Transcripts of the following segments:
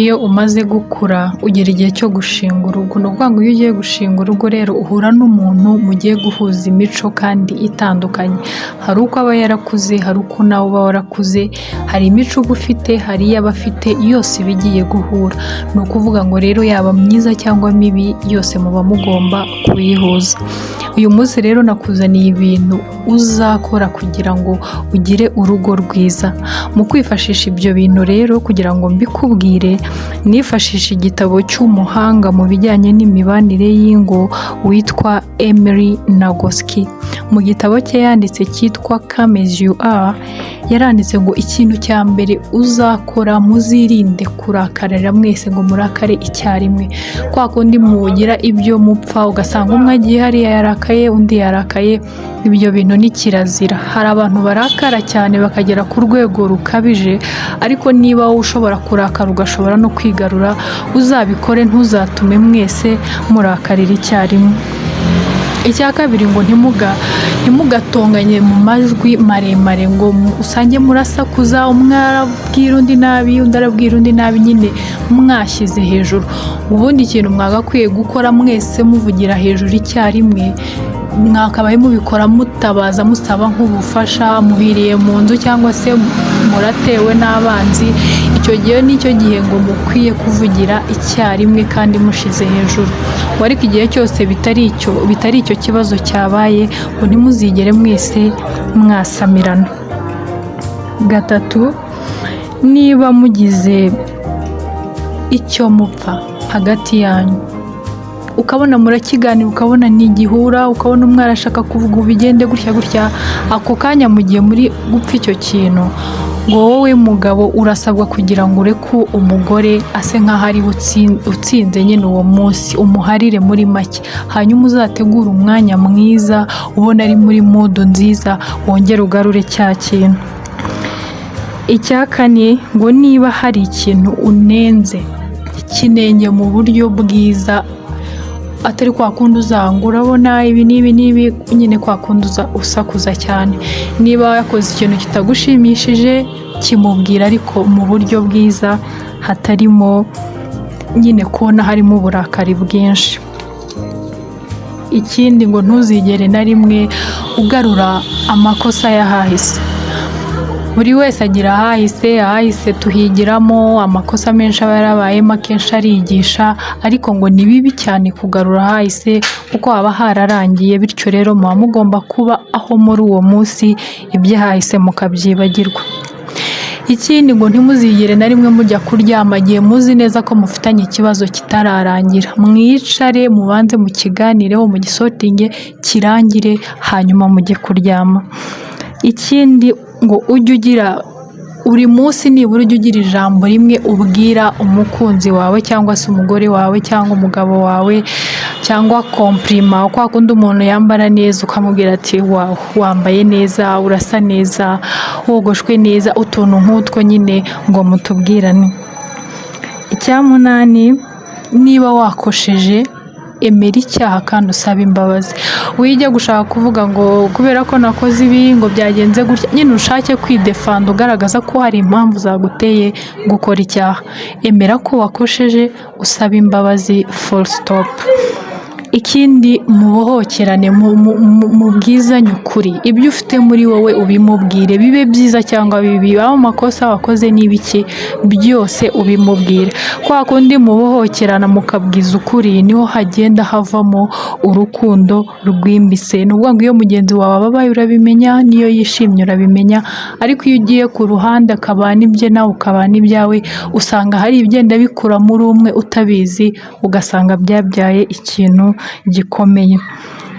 Iyo umaze gukura ugera igihe cyo gushinga urugo. Ni ukuvuga ngo iyo ugiye gushinga urugo rero uhura n'umuntu mugiye guhuza imico kandi itandukanye. Hari uko aba yarakuze, hari uko nawe uba warakuze, hari imico uba ufite, hari iyo aba afite, yose iba igiye guhura. Ni ukuvuga ngo rero yaba myiza cyangwa mibi yose muba mugomba kuyihuza. Uyu munsi rero nakuzaniye ibintu uzakora kugira ngo ugire urugo rwiza. Mu kwifashisha ibyo bintu rero kugira ngo mbikubwire, nifashisha igitabo cy'umuhanga mu bijyanye n'imibanire y'ingo witwa Emery Nagoski. Mu gitabo cye yanditse cyitwa Come As You Are, yaranditse ngo ikintu cya mbere uzakora, muzirinde kurakarira mwese ngo murakare icyarimwe. Kwa kundi mugira ibyo mupfa ugasanga umwe agiye hariya yarakaye undi yarakaye, ibyo bintu ni kirazira. Hari abantu barakara cyane bakagera ku rwego rukabije, ariko niba wowe ushobora kurakara ugashobora no kwigarura, uzabikore, ntuzatume mwese murakarira icyarimwe. Icya kabiri ngo ntimugatonganye mu majwi maremare ngo usange murasakuza, umwe arabwira undi nabi undi arabwira undi nabi, nyine mwashyize hejuru. Ubundi ikintu mwagakwiye gukora mwese muvugira hejuru icyarimwe, mwakabaye mubikora mutabaza musaba nk'ubufasha, muhiriye mu nzu cyangwa se muratewe n'abanzi. Icyo gihe nicyo gihe ngo mukwiye kuvugira icyarimwe kandi mushize hejuru. Ariko igihe cyose bitari icyo kibazo cyabaye, ngo ntimuzigere mwese mwasamirana. Gatatu, niba mugize icyo mupfa hagati yanyu, ukabona murakiganira, ukabona ntigihura, ukabona umwe arashaka kuvuga ubigende gutya gutya, ako kanya mugiye muri gupfa icyo kintu, ngo wowe mugabo urasabwa kugira ngo ureke umugore ase nk'aho ari utsinze nyine uwo munsi, umuharire muri make, hanyuma uzategure umwanya mwiza ubona ari muri mood nziza, wongere ugarure cya kintu. Icya kane, ngo niba hari ikintu unenze, kinenge mu buryo bwiza, atari kwa kundi uzanga urabona ibi n'ibi, nyine kwa kundi usakuza cyane. Niba yakoze ikintu kitagushimishije, kimubwira ariko mu buryo bwiza, hatarimo nyine kubona harimo uburakari bwinshi. Ikindi ngo ntuzigere na rimwe ugarura amakosa y'ahahise. Buri wese agira ahahise tuhigiramo, amakosa menshi aba yarabayemo akenshi arigisha, ariko ngo ni bibi cyane kugarura ahahise kuko haba hararangiye, bityo rero muba mugomba kuba aho muri uwo munsi, ibyahahise mukabyibagirwa. Ikindi ngo ntimuzigere na rimwe mujya kuryama igihe muzi neza ko mufitanye ikibazo kitararangira. Mwicare mubanze mukiganireho, mugisotinge kirangire, hanyuma mujye kuryama. Ikindi ngo ujye ugira buri munsi nibura ujye ugira ijambo rimwe ubwira umukunzi wawe cyangwa se umugore wawe cyangwa umugabo wawe, cyangwa komplima, kwa kundi umuntu yambara neza ukamubwira ati wawe wambaye neza, urasa neza, wogoshwe neza, utuntu nk'utwo nyine ngo mutubwirane. Icya munani, niba wakosheje, emera icyaha kandi usabe imbabazi. Wijya gushaka kuvuga ngo kubera ko nakoze ibi ngo byagenze gutya, nyine ushake kwidefanda ugaragaza ko hari impamvu zaguteye gukora icyaha. Emera ko wakosheje, usabe imbabazi, full stop. Ikindi, mubohokerane, mubwizanye ukuri, ibyo ufite muri wowe ubimubwire, bibe byiza cyangwa bibi, aho amakosa wakoze n'ibiki byose ubimubwire. Kwa kundi mubohokerana mukabwiza ukuri, niho hagenda havamo urukundo rwimbitse. Ni ukuvuga ngo iyo mugenzi wawe ababaye urabimenya, n'iyo yishimye urabimenya, ariko iyo ugiye ku ruhande akabana ibye nawe ukabana ibyawe, usanga hari ibigenda bikura muri umwe utabizi, ugasanga byabyaye ikintu gikomeye.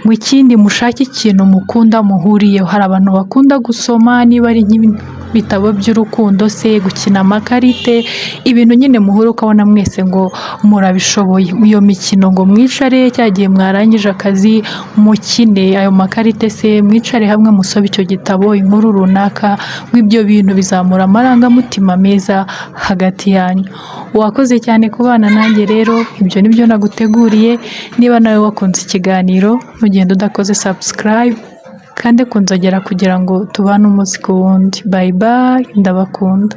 Mu ikindi, mushake ikintu mukunda muhuriyeho. Hari abantu bakunda gusoma, niba ari nk'ibitabo by'urukundo se, gukina amakarite, ibintu nyine muhura ukabona mwese ngo murabishoboye. Iyo mikino ngo mwicare cya gihe mwarangije akazi mukine ayo makarite se, mwicare hamwe musome icyo gitabo, inkuru runaka, w'ibyo bintu bizamura amarangamutima meza hagati yanyu. Wakoze cyane kubana nanjye rero, ibyo nibyo naguteguriye. Niba nawe wakunze ikiganiro, ntugende udakoze subscribe kandi kunzogera kugira ngo tubane umunsi ku wundi. Bye bye, ndabakunda.